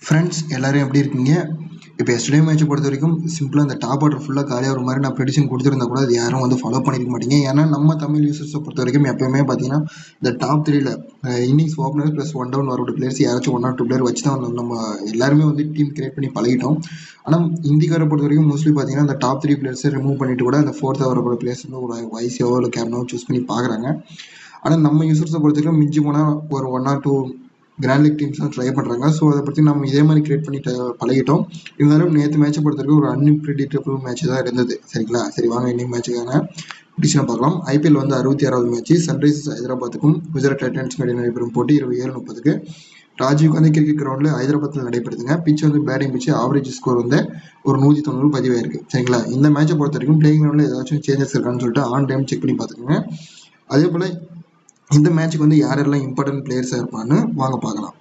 Friends எல்லாரும் எப்படி இருக்கீங்க? இப்போ எஸ்டர்டே மேட்சை பொறுத்த வரைக்கும் சிம்பிளாக இந்த டாப் ஆர்டர் ஃபுல்லாக காலியாக ஒரு மாதிரி நான் ப்ரெடிஷன் கொடுத்துருந்தா கூட அது யாரும் வந்து ஃபாலோ பண்ணியிருக்க மாட்டீங்க. ஏன்னா நம்ம தமிழ் யூசர்ஸை பொறுத்த வரைக்கும் எப்பயுமே பார்த்தீங்கன்னா இந்த டாப் த்ரீல innings opener plus one down வரக்கூடிய பிளேயர்ஸ் யாராச்சும் 1 or 2 பிளேயர் வச்சு தான் நம்ம எல்லாருமே வந்து டீம் கிரியேட் பண்ணி பழகிட்டோம். ஆனால் இந்திக்காரை பொறுத்த வரைக்கும் மோஸ்ட்லி பார்த்தீங்கன்னா அந்த டாப் 3 பிளேயர்ஸை ரிமூவ் பண்ணிட்டு கூட அந்த ஃபோர்த்தாக வரக்கூடிய பிளேயர்ஸ் வந்து ஒரு வைசியாவோ இல்லை கேப்டனோ சூஸ் பண்ணி பார்க்குறாங்க. ஆனால் நம்ம யூசர்ஸை பொறுத்த வரைக்கும் மிஞ்சி போனால் ஒரு 1 or 2 கிராண்ட் லீக் டீம்ஸ்லாம் ட்ரை பண்ணுறாங்க. ஸோ அதை பற்றி நம்ம இதே மாதிரி கிரியேட் பண்ணிட்டு பழகிட்டோம். இருந்தாலும் நேற்று மேட்சை பொறுத்த வரைக்கும் ஒரு அன்பிரிடிக்டபிள் மேட்ச் தான் இருந்தது. சரிங்களா? சரி, வாங்க இன்னைக்கு மேட்சுக்கான டிசிஷனை பார்க்கலாம். ஐபிஎல் வந்து 66வது மேட்ச் சன்ரைசர்ஸ் ஹைதராபாத்துக்கும் குஜராத் டைட்டன்ஸ் இடையே நடைபெறும் போட்டி 27:30 ராஜீவ் காந்தி கிரிக்கெட் கிரவுண்டில் ஹைதராபாத்தில் நடைபெறுதுங்க. பிச் வந்து பேட்டிங் பிச்சு, ஆவரேஜ் ஸ்கோர் வந்து ஒரு 190 பதிவாயிருக்கு. சரிங்களா? இந்த மேட்சை பொறுத்த வரைக்கும் பிளேயிங் கிரவுண்டில் ஏதாச்சும் சேஞ்சஸ் இருக்கான்னு சொல்லிட்டு ஆன் டைம் செக் பண்ணி பார்த்துக்கோங்க. அதே போல் இந்த மேட்சுக்கு வந்து யாரெல்லாம் இம்பார்ட்டன்ட் பிளேயர்ஸாக இருப்பான்னு வாங்க பார்க்கலாம்.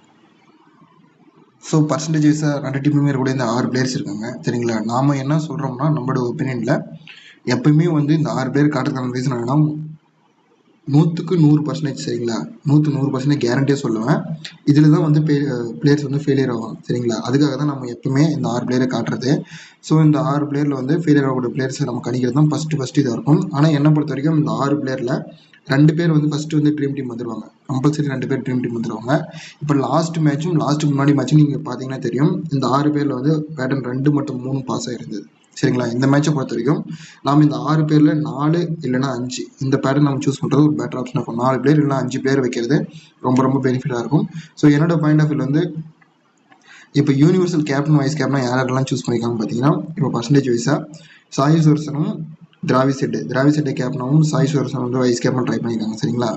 ஸோ பர்சன்டேஜ் வைஸாக 2 டீமுமே கூட இந்த 6 பிளேயர்ஸ் இருக்காங்க. சரிங்களா? நாம் என்ன சொல்கிறோம்னா நம்மளோட ஒப்பீனியனில் எப்பயுமே வந்து இந்த 6 பேர் காட்டுறதுக்கான ரீசன் என்னன்னா 100க்கு 100%. சரிங்களா? 100% கேரண்டியாக சொல்லுவேன். இதில் தான் வந்து பிளேயர்ஸ் வந்து ஃபெயிலியர் ஆகும். சரிங்களா? அதுக்காக தான் நம்ம எப்பவுமே இந்த 6 பிளேயரை காட்டுறது. ஸோ இந்த 6 பிளேயரில் வந்து ஃபெயிலியர் ஆகக்கூடிய பிளேயர்ஸை நம்ம கணிக்கிறது தான் ஃபஸ்ட்டு இதாக இருக்கும். ஆனால் என்னை பொறுத்த வரைக்கும் இந்த 6 பிளேயரில் 2 பேர் வந்து ஃபஸ்ட்டு வந்து ட்ரீம் டீம் வந்துடுவாங்க. கம்பல்சரி 2 பேர் ட்ரீம் டீம் வந்துடுவாங்க. இப்போ லாஸ்ட்டுக்கு முன்னாடி மேட்சும் நீங்கள் பார்த்தீங்கன்னா தெரியும், இந்த 6 பேரில் வந்து பேட்டர்ன் 2 மற்றும் 3 பாஸ் ஆகிருந்தது. சரிங்களா? இந்த மேட்சை பொறுத்த வரைக்கும் நாம் இந்த 6 பேரில் 4 இல்லைனா 5 இந்த பேட்டர்ன் நம்ம சூஸ் பண்ணுறது ஒரு பெட்டர் ஆப்ஷனாக இருக்கும். 4 பிளேயர் இல்லைனா 5 பிளேயர் வைக்கிறது ரொம்ப பெனிஃபிட்டாக இருக்கும். ஸோ என்னோட பாயிண்ட் ஆஃப் வியூ வந்து இப்போ யூனிவர்சல் கேப்டன் வைஸ் கேப்டனா யாரெல்லாம் சூஸ் பண்ணியிருக்காங்கன்னு பார்த்தீங்கன்னா, இப்போ பர்சன்டேஜ் வைஸாக சாய் சுதர்சனும் திராவிட் செட்டை கேப்டனாகவும் சாய் சுதர்சன் வந்து வைஸ் கேப்டன் ட்ரை பண்ணியிருக்காங்க. சரிங்களா?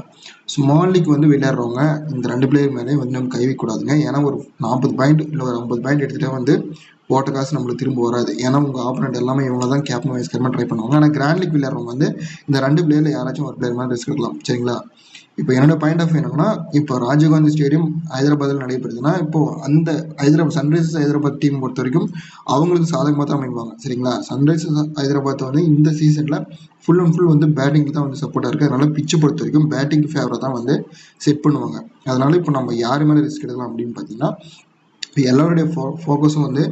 ஸ்மால் லீக் வந்து விளையாடுறவங்க இந்த 2 பிளேயர் மேலே வந்து நம்ம கைவிக்கூடாதுங்க. ஏன்னா ஒரு 40 பாயிண்ட் இல்லை ஒரு 50 பாயிண்ட் எடுத்துகிட்டே வந்து போட்ட காசு நம்மளுக்கு திரும்ப வராது. ஏன்னா உங்கள் ஆப்போனண்ட் எல்லாமே இவங்க தான் கேப்டன் வைஸ் கேப்டன் ட்ரை பண்ணுவாங்க. ஆனால் கிராண்ட் லீக் விளையாடுறவங்க வந்து இந்த 2 பிளேயரில் யாராச்சும் ஒரு பிளேயர் மாதிரி ரிஸ்க் எடுக்கலாம். சரிங்களா? இப்போ என்னோட பாயிண்ட் ஆஃப் என்னன்னா, இப்போ ராஜீவ்காந்தி ஸ்டேடியம் ஹைதராபாத்தில் நடைபெறுதுன்னா இப்போ அந்த சன்ரைசர்ஸ் ஹைதராபாத் டீம் பொறுத்த வரைக்கும் அவங்களுக்கு சாதகமாக தான் அமைப்பாங்க. சரிங்களா? சன்ரைசர்ஸ் ஹைதராபாத் வந்து இந்த சீசனில் ஃபுல் அண்ட் ஃபுல் வந்து பேட்டிங் தான் வந்து சப்போர்ட்டாக இருக்குது. அதனால பிச்சை பொறுத்த வரைக்கும் பேட்டிங் ஃபேவரை தான் வந்து செட் பண்ணுவாங்க. அதனால இப்போ நம்ம யார் மேலே ரிஸ்க் எடுக்கலாம் அப்படின்னு பார்த்தீங்கன்னா, இப்போ எல்லாருடைய ஃபோக்கஸும் வந்து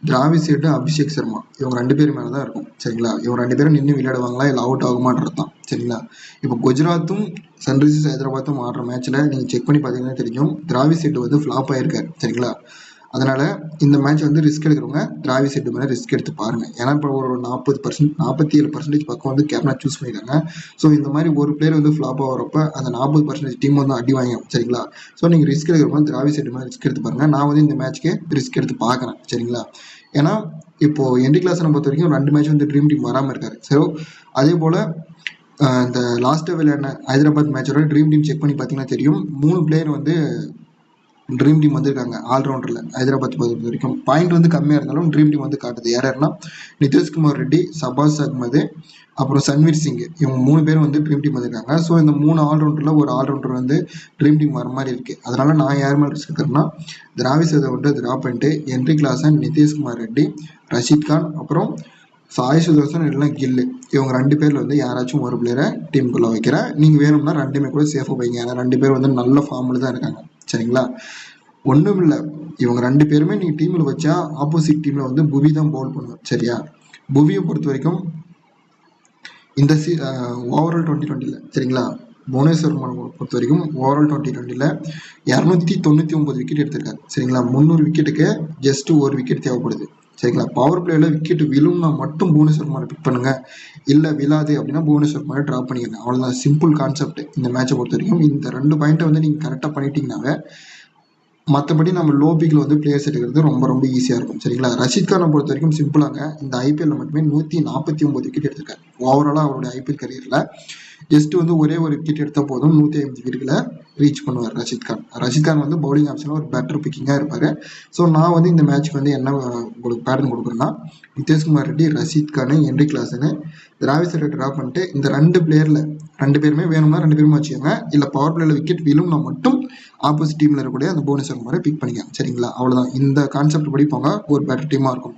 திராவிட் செட்டு, அபிஷேக் சர்மா இவங்க 2 பேர் மேலே தான் இருக்கும். சரிங்களா? இவங்க 2 பேரும் நின்று விளையாடுவாங்களா இல்லை அவுட் ஆகுமான்றது தான். சரிங்களா? இப்போ குஜராத்தும் சன்ரைசர்ஸ் ஹைதராபாத்தும் ஆடுற மேட்ச்சில் நீங்கள் செக் பண்ணி பார்த்தீங்கன்னா தெரியும், திராவிட் செட்டு வந்து ஃப்ளாப் ஆகிருக்காரு. சரிங்களா? அதனால் இந்த மேட்ச் வந்து ரிஸ்க் எடுக்கிறவங்க திராவிட் செட்டு மேலே ரிஸ்க் எடுத்து பாருங்கள். ஏன்னா இப்போ ஒரு 47% பக்கம் வந்து கேப்டனாக சூஸ் பண்ணியிருக்காங்க. ஸோ இந்த மாதிரி ஒரு பிளேயர் வந்து ஃப்ளாப் ஆகிறப்ப அந்த 40% டீம் வந்து அடி வாங்க. சரிங்களா? ஸோ நீங்கள் ரிஸ்க் எடுக்கிறவங்க திராவிட் செட்டு மேலே ரிஸ்க் எடுத்து பாருங்கள். நான் வந்து இந்த மேட்ச்க்கு ரிஸ்க் எடுத்து பார்க்குறேன். சரிங்களா? ஏன்னா இப்போது ஹென்ரி கிளாசனை பொறுத்த வரைக்கும் 2 மேட்ச் வந்து ட்ரீம் டீம் வராமல் இருக்காரு. ஸோ அதே போல் இந்த லாஸ்ட்டாக விளையாடின ஹைதராபாத் மேட்சோட ட்ரீம் டீம் செக் பண்ணி பார்த்தீங்கன்னா தெரியும், 3 பிளேயர் வந்து ட்ரீம் டீம் வந்திருக்காங்க. ஆல்ரவுண்டரில் ஹைதராபாத் பொறுத்த வரைக்கும் பாயிண்ட் வந்து கம்மியாக இருந்தாலும் ட்ரீம் டீம் வந்து காட்டுது. யாருன்னா நிதிஷ்குமார் ரெட்டி, சபாஸ் அகமது, அப்புறம் சன்வீர் சிங் இவங்க 3 பேரும் வந்து ட்ரீம் டீம் வந்திருக்காங்க. ஸோ இந்த 3 ஆல்ரவுண்டரில் ஒரு ஆல்ரவுண்டர் வந்து ட்ரீம் டீம் வர மாதிரி இருக்குது. அதனால நான் யார் மேலே ரிஸ்க் எடுக்கிறேன்னா திராவிட் சேதை வந்து ட்ராப் பண்ணிட்டு ஹென்ரி கிளாசன், நிதிஷ்குமார் ரெட்டி, ரஷீத் கான், அப்புறம் சாய் சுதர்சன் இல்லைனா கில்லு இவங்க 2 பேரில் வந்து யாராச்சும் ஒரு பிளேயரை டீமுக்குள்ளே வைக்கிறேன். நீங்கள் வேணும்னா 2மே கூட சேஃபாக வைங்க. ஏன்னா 2 பேர் வந்து நல்ல ஃபார்மில் தான் இருக்காங்க. சரிங்களா? ஒன்றும் இல்லை, இவங்க 2 பேருமே நீங்கள் டீமில் வச்சா ஆப்போசிட் டீமில் வந்து புவி தான் பவுல் பண்ணுவோம். சரியா? புவியை பொறுத்த வரைக்கும் இந்த ஓவரால் 2020 சரிங்களா, புவனேஸ்வர் பொறுத்த வரைக்கும் ஓவரால் 2020 299 விக்கெட் எடுத்திருக்காரு. சரிங்களா? 300 விக்கெட்டுக்கு ஜஸ்ட் 1 விக்கெட் தேவைப்படுது. சரிங்களா? பவர் பிளேயில் விக்கெட் விழும்னா மட்டும் புவனேஸ்வர் குமாரை பிக் பண்ணுங்க. இல்லை விழாது அப்படின்னா புவனேஸ்வர் குமாரை ட்ராப் பண்ணிக்கங்க. அவ்வளோதான், சிம்பிள் கான்செப்ட். இந்த மேட்சை பொறுத்த வரைக்கும் இந்த 2 பாயிண்ட்டை வந்து நீங்கள் கரெக்டாக பண்ணிட்டீங்கன்னாவே மற்றபடி நம்ம லோ பிக்கில் வந்து பிளேயர்ஸ் எடுக்கிறது ரொம்ப ஈஸியாக இருக்கும். சரிங்களா? ரஷீத் கானை பொறுத்த வரைக்கும் சிம்பிளாங்க, இந்த ஐபிஎல்ல மட்டுமே 149 விக்கெட் எடுத்திருக்காரு. ஓவராலாக அவருடைய ஐபிஎல் கரியரில் ஜஸ்ட் வந்து ஒரே ஒரு விக்கெட் எடுத்தால் போதும் 150 விக்கெட்டுகளை ரீச் பண்ணுவார் ரஷீத் கான் வந்து பவுலிங் ஆப்ஷனில் ஒரு பெட்டர் பிக்கிங்காக இருப்பார். ஸோ நான் வந்து இந்த மேட்ச்க்கு வந்து என்ன உங்களுக்கு பேட்டர்ன் கொடுக்குறேன்னா, நிதிஷ்குமார் ரெட்டி, ரஷீத் கான், ஹென்ரி கிளாசனு, திராவிட் செட்டை ட்ராப் பண்ணிட்டு இந்த 2 பிளேயரில் 2 பேருமே வேணும்னா 2 பேருமே வச்சுக்கோங்க. இல்லை பவர் பிளேயில் விக்கெட் விழும்னா மட்டும் ஆப்போசிட் டீமில் இருக்கக்கூடிய அந்த புவனேஸ்வர் குமாரை பிக் பண்ணிக்கலாம். சரிங்களா? அவ்வளோதான், இந்த கான்செப்ட் படி போங்க, ஒரு பெட்டர் டீமாக இருக்கும்.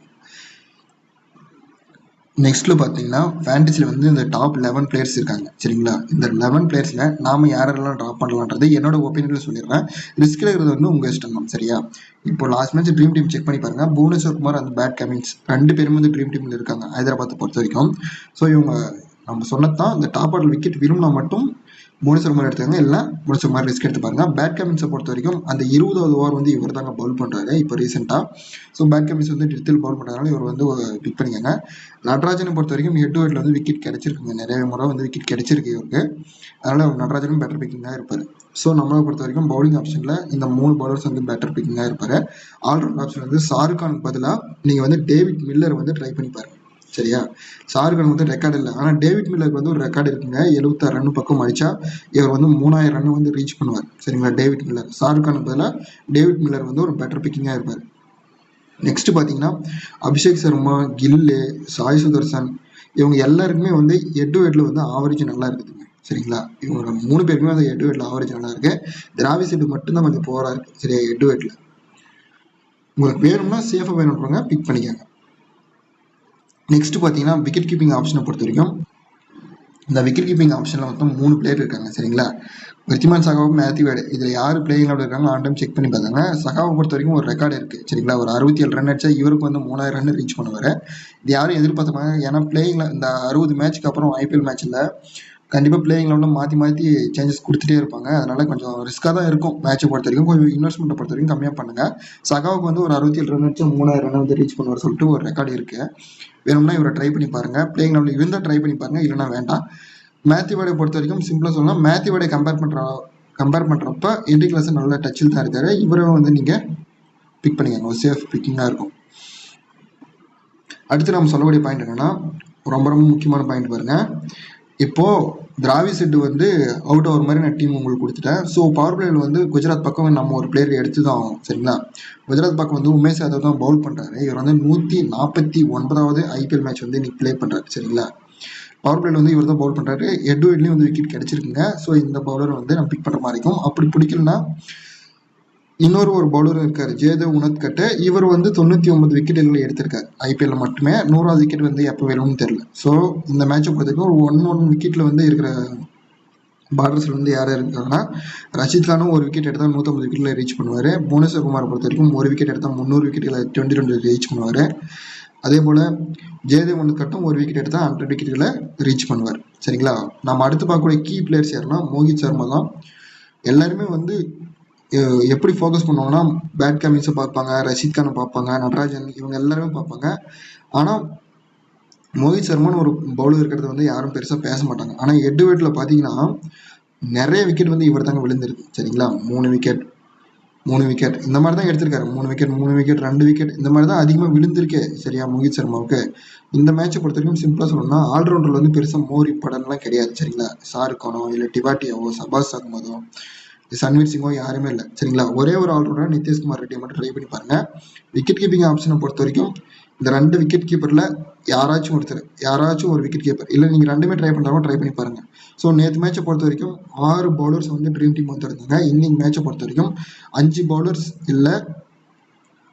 நெக்ஸ்ட்டில் பார்த்தீங்கன்னா ஃபேண்டசியில் வந்து இந்த டாப் 11 பிளேயர்ஸ் இருக்காங்க சரிங்களா. இந்த 11 பிளேயர்ஸில் நாம் யாரெல்லாம் ட்ராப் பண்ணலான்றது என்னோட ஒப்பீனியனில் சொல்லிடுறேன். ரிஸ்க் எடுக்கிறது வந்து உங்கள் இஷ்டம் தான் சரியா. இப்போ last match dream team check பண்ணி பாருங்கள். புவனேஸ்வர் குமார் அந்த பேட் கமின்ஸ் 2 பேரும் வந்து ட்ரீம் டீமில் இருக்காங்க ஹைதராபாத்தை பொறுத்த வரைக்கும். ஸோ இவங்க நம்ம சொன்னதான் இந்த டாப் ஆர்டர் விக்கெட் விரும்பினா மட்டும் புவனேஸ்வர் குமார் எடுத்தாங்க, இல்லை புவனேஸ்வர் குமார் ரிஸ்க் எடுத்து பாருங்க. பேட் கமின்ஸை பொறுத்த வரைக்கும் அந்த 20வது ஓவர் வந்து இவர் தாங்க பவுல் பண்ணுறாரு இப்போ ரீசெண்டாக. ஸோ பேட் கமின்ஸ் வந்து டெத்தில் பவுல் பண்ணுறதுனால இவர் வந்து பிக் பண்ணிக்கோங்க. நடராஜனை பொறுத்த வரைக்கும் ஹெட் டு ஹெட்ல வந்து விக்கெட் கிடைச்சிருக்குங்க, நிறைய முறை வந்து விக்கெட் கிடைச்சிருக்கு இவருக்கு. அதனால நடராஜனும் பெட்டர் பிக்கிங்காக இருப்பார். ஸோ நம்மளை பொறுத்த வரைக்கும் பவுலிங் ஆப்ஷனில் இந்த 3 பவுலர்ஸ் வந்து பெட்டர் பிக்கிங்காக இருப்பார். ஆல்ரவுண்ட் ஆப்ஷன் வந்து ஷாருக் கானுக்கு பதிலாக நீங்கள் வந்து டேவிட் மில்லர் வந்து ட்ரை பண்ணி பாருங்க சரியா. ஷாருக் கான் வந்து ரெக்கார்டு இல்லை, ஆனால் டேவிட் மில்லருக்கு வந்து ஒரு ரெக்கார்டு இருக்குங்க. 76 ரன் பக்கம் அடிச்சா இவர் வந்து 3000 ரன் வந்து ரீச் பண்ணுவார் சரிங்களா டேவிட் மில்லர். ஷாருக் கானுக்கு பதிலாக டேவிட் மில்லர் வந்து ஒரு பெட்டர் பிக்கிங்காக இருப்பார். நெக்ஸ்ட் பார்த்தீங்கன்னா அபிஷேக் சர்மா, கில்லு, சாய் சுதர்சன் இவங்க எல்லாருக்குமே வந்து ஹெட் டு ஹெட்ல வந்து ஆவரேஜ் நல்லா இருக்குதுங்க சரிங்களா. இவங்க 3 பேருக்குமே வந்து ஹெட் டு ஹெட்ல ஆவரேஜ் நல்லா இருக்கு. திராவிட் செட்டு மட்டும்தான் கொஞ்சம் போரா இருக்கு சரியா ஹெட் டு ஹெட்ல. உங்களுக்கு வேணும்னா சேஃபாக வேணும்ன்றவங்க பிக் பண்ணிக்கோங்க. நெக்ஸ்ட் பார்த்தீங்கன்னா விக்கெட் கீப்பிங் ஆப்ஷனை பொறுத்த வரைக்கும் இந்த விக்கெட் கீப்பிங் ஆப்ஷனில் மொத்தம் 3 பிளேயர் இருக்காங்க சரிங்களா. விருத்திமான் சகாவும் மேத்யூ வேட் இதில் யார் பிளேயிங் அப்படி இருக்காங்க ஆன் டைம் செக் பண்ணி பார்த்தாங்க. சகாவை பொறுத்த வரைக்கும் ஒரு ரெக்கார்டு இருக்குது சரிங்களா. ஒரு 67 ரன் அடிச்சா இவருக்கு வந்து 3000 ரன் ரீச் பண்ணுவார். இது யாரும் எதிர்பார்த்தாங்க, ஏன்னா பிளேயிங்கில் இந்த 60 மேட்ச்க்கு அப்புறம் ஐபிஎல் மேட்ச்சில் கண்டிப்பாக பிளேயிங்கில் வந்து மாற்றி சேஞ்சஸ் கொடுத்துட்டே இருப்பாங்க. அதனால கொஞ்சம் ரிஸ்க்காக தான் இருக்கும் மேட்சை பொறுத்த வரைக்கும். கொஞ்சம் இன்வெஸ்ட்மெண்ட்டை பொறுத்த வரைக்கும் கம்மியாக பண்ணுங்கள். சகாவுக்கு வந்து ஒரு 67 ரன் அடிச்சா 3000 ரன் வந்து ரீச் பண்ணுவார் சொல்லிட்டு ஒரு ரெக்கார்டு இருக்குது. வேணும்னா இவரை ட்ரை பண்ணி பாருங்கள். பிளேயிங் லெவலில் இருந்தால் ட்ரை பண்ணி பாருங்கள், இல்லைனா வேண்டாம். மேத்யூ வேடை பொறுத்த வரைக்கும் சிம்பிளாக சொல்லலாம், மேத்யூ வேடை கம்பேர் பண்ணுறப்ப என்ட்ரி கிளாஸ் நல்ல டச்சில் தான் இருக்காரு. இவரை வந்து நீங்கள் பிக் பண்ணிக்கோங்க, சேஃப் பிக்கிங்காக இருக்கும். அடுத்து நம்ம சொல்லக்கூடிய பாயிண்ட் என்னென்னா ரொம்ப ரொம்ப முக்கியமான பாயிண்ட் பாருங்கள். இப்போது திராவிட் செட்டு வந்து அவுட் ஆகிற மாதிரி நான் டீம் உங்களுக்கு கொடுத்துட்டேன். ஸோ பவர் பிளேயில் வந்து குஜராத் பக்கம் நம்ம ஒரு பிளேயர் எடுத்து தான் ஆகும் சரிங்களா. குஜராத் பக்கம் வந்து உமேஷ் யாதவ் தான் பவுல் பண்ணுறாரு. இவர் வந்து 149வது ஐபிஎல் மேட்ச் வந்து இன்னைக்கு ப்ளே பண்ணுறாரு சரிங்களா. பவர் பிளேயில் வந்து இவர் தான் பவுல் பண்ணுறாரு. ஹெட் டு ஹெட்லேயும் வந்து விக்கெட் கிடைச்சிருக்குங்க. ஸோ இந்த பவுலர் வந்து நம்ம பிக் பண்ணுற மாதிரி இருக்கும். அப்படி பிடிக்கலன்னா இன்னொரு பவுலர் இருக்கார் ஜெயதேவ் உனத்கட்டு. இவர் வந்து 99 விக்கெட்டுகளை எடுத்திருக்காரு ஐபிஎல்ல மட்டுமே. 100வது விக்கெட் வந்து எப்போ வேணும்னு தெரியல. ஸோ இந்த மேட்சை பொறுத்தவரைக்கும் ஒரு 1 விக்கெட்டில் வந்து இருக்கிற பார்டர்ஸில் வந்து யார் இருக்காங்கன்னா ரஷீத் கானும் ஒரு விக்கெட் எடுத்தால் 150 விக்கெட்டில் ரீச் பண்ணுவார். புவனேஸ்வர் குமாரை பொறுத்த வரைக்கும் ஒரு விக்கெட் எடுத்தால் 300 விக்கெட்டுகளை 22 ரீச் பண்ணுவார். அதே போல் ஜெயதேவ் உனத்கட்டும் ஒரு விக்கெட் எடுத்தால் 100 விக்கெட்டுகளை ரீச் பண்ணுவார் சரிங்களா. நம்ம அடுத்து பார்க்கக்கூடிய கீ பிளேயர்ஸ் யாருன்னா மோஹித் சர்மா தான். எல்லாருமே வந்து எப்படி ஃபோக்கஸ் பண்ணுவாங்கன்னா பேட் கமின்ஸை பார்ப்பாங்க, ரஷீத் கானை பார்ப்பாங்க, நடராஜன் இவங்க எல்லாருமே பார்ப்பாங்க. ஆனால் மோஹித் சர்மான்னு ஒரு பவுலர் இருக்கிறது வந்து யாரும் பெருசாக பேச மாட்டாங்க. ஆனால் ஹெட் டு ஹெட்ல பார்த்தீங்கன்னா நிறைய விக்கெட் வந்து இவர் தாங்க விழுந்திருக்கு சரிங்களா. 3 விக்கெட் இந்த மாதிரி தான் எடுத்திருக்காரு. 3 விக்கெட் 2 விக்கெட் இந்த மாதிரி தான் அதிகமாக விழுந்திருக்கே சரியா மோஹித் சர்மாவுக்கு. இந்த மேட்சை பொறுத்த வரைக்கும் சிம்பிளாக சொல்லணும்னா ஆல்ரவுண்டரில் வந்து பெருசாக மோர் இம்பார்ட்டன்ட்லாம் கிடையாது சரிங்களா. ஷாருக் கானோ இல்லை டிவாட்டியாவோ சபாஸ் அகமதோ சன்வீர் சிங்கோ யாருமே இல்லை சரிங்களா. ஒரே ஒரு ஆல்ரவுண்டர் நிதிஷ்குமார் ரெட்டியை மட்டும் ட்ரை பண்ணி பாருங்க. விக்கெட் கீப்பிங் ஆப்ஷனை பொறுத்த வரைக்கும் இந்த 2 விக்கெட் கீப்பரில் யாராச்சும் ஒரு விக்கெட் கீப்பர் இல்லை நீங்கள் 2மே ட்ரை பண்ணுறாலும் ட்ரை பண்ணி பாருங்க. ஸோ நேற்று மேட்சை பொறுத்த வரைக்கும் 6 பவுலர்ஸ் வந்து ட்ரீம் டீம் வந்து இருந்தாங்க. இன்னைக்கு மேட்சை பொறுத்த வரைக்கும் 5 பவுலர்ஸ் இல்லை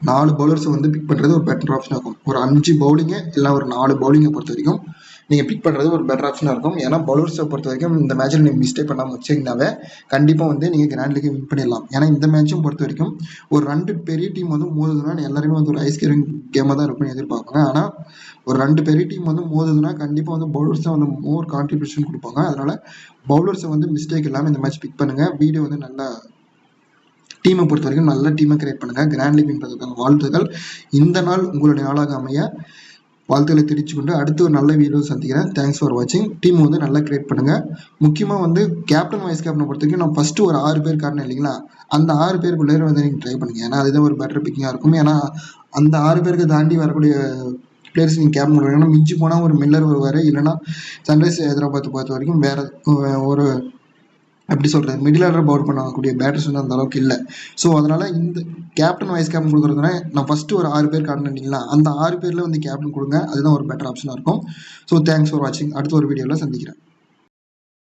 4 பவுலர்ஸை வந்து பிக் பண்ணுறது ஒரு பெட்டர் ஆப்ஷனாக இருக்கும். ஒரு 5 பவுலிங்கு இல்லை ஒரு 4 பவுலிங்கை பொறுத்த வரைக்கும் நீங்கள் பிக் பண்ணுறது ஒரு பெட்டர் ஆப்ஷனாக இருக்கும். ஏன்னா பவுலர்ஸை பொறுத்த வரைக்கும் இந்த மேட்ச்சில் நீங்கள் மிஸ்டேக் பண்ணாமல் வச்சிங்கனாவே கண்டிப்பாக வந்து நீங்கள் கிராண்ட் லீக்கை வின் பண்ணிடலாம். ஏன்னா இந்த மேட்சும் பொறுத்த வரைக்கும் ஒரு 2 பெரிய டீம் வந்து மோதுதுன்னா எல்லாருமே வந்து ஒரு ஐஸ் கேரிங் கேமாக தான் இருக்கும்னு எதிர்பார்ப்பாங்க. ஆனால் ஒரு 2 பெரிய டீம் வந்து மோதுதுன்னா கண்டிப்பாக வந்து பவுலர்ஸ் தான் வந்து மோர் கான்ட்ரிபியூஷன் கொடுப்பாங்க. அதனால பவுலர்ஸை வந்து மிஸ்டேக் இல்லாமல் இந்த மேட்ச் பிக் பண்ணுங்கள். வீடியோ வந்து நல்லா டீமை பொறுத்த வரைக்கும் நல்ல டீமை கிரியேட் பண்ணுங்கள். கிராண்ட் லீக் வின் வாழ்த்துக்கள். இந்த நாள் உங்களுடைய நாளாக அமைய வாழ்த்துக்களை தெரிவித்து கொண்டு அடுத்து ஒரு நல்ல வீடியோ சந்திக்கிறேன். தேங்க்ஸ் ஃபார் வாட்சிங். டீம் வந்து நல்லா கிரியேட் பண்ணுங்கள். முக்கியமாக வந்து கேப்டன் வைஸ் கேப்டனை பொறுத்த வரைக்கும் நான் ஃபஸ்ட்டு ஒரு 6 பேர் காரணம் இல்லைங்களா, அந்த 6 பேருக்குள்ளே வந்து நீங்கள் ட்ரை பண்ணுங்கள். ஏன்னா அதுதான் ஒரு பெட்டர் பிக்கிங்காக இருக்கும். ஏன்னா அந்த 6 பேருக்கு தாண்டி வரக்கூடிய பிளேயர்ஸ் நீங்கள் கேப்டன் பண்ணுவீங்கன்னா மிஞ்சி போனால் ஒரு மில்லர் வருவார், இல்லைனா சன்ரைஸ் ஹைதராபாத்தை பொறுத்த வரைக்கும் வேறு ஒரு எப்படி சொல்கிறது மிடில் ஆர்டர் பவுல் பண்ணக்கூடிய பேட்டர்ஸ் வந்து அந்த அளவுக்கு இல்லை. ஸோ அதனால் இந்த கேப்டன் வைஸ் கேப்டன் கொடுக்குறதுனா நான் ஃபஸ்ட்டு ஒரு 6 பேர் காட்டினீங்களா, அந்த 6 பேரில் வந்து கேப்டன் கொடுங்க. அதுதான் ஒரு பெட்டர் ஆப்ஷனாக இருக்கும். ஸோ தேங்க்ஸ் ஃபார் வாட்சிங். அடுத்த ஒரு வீடியோவில் சந்திக்கிறேன்.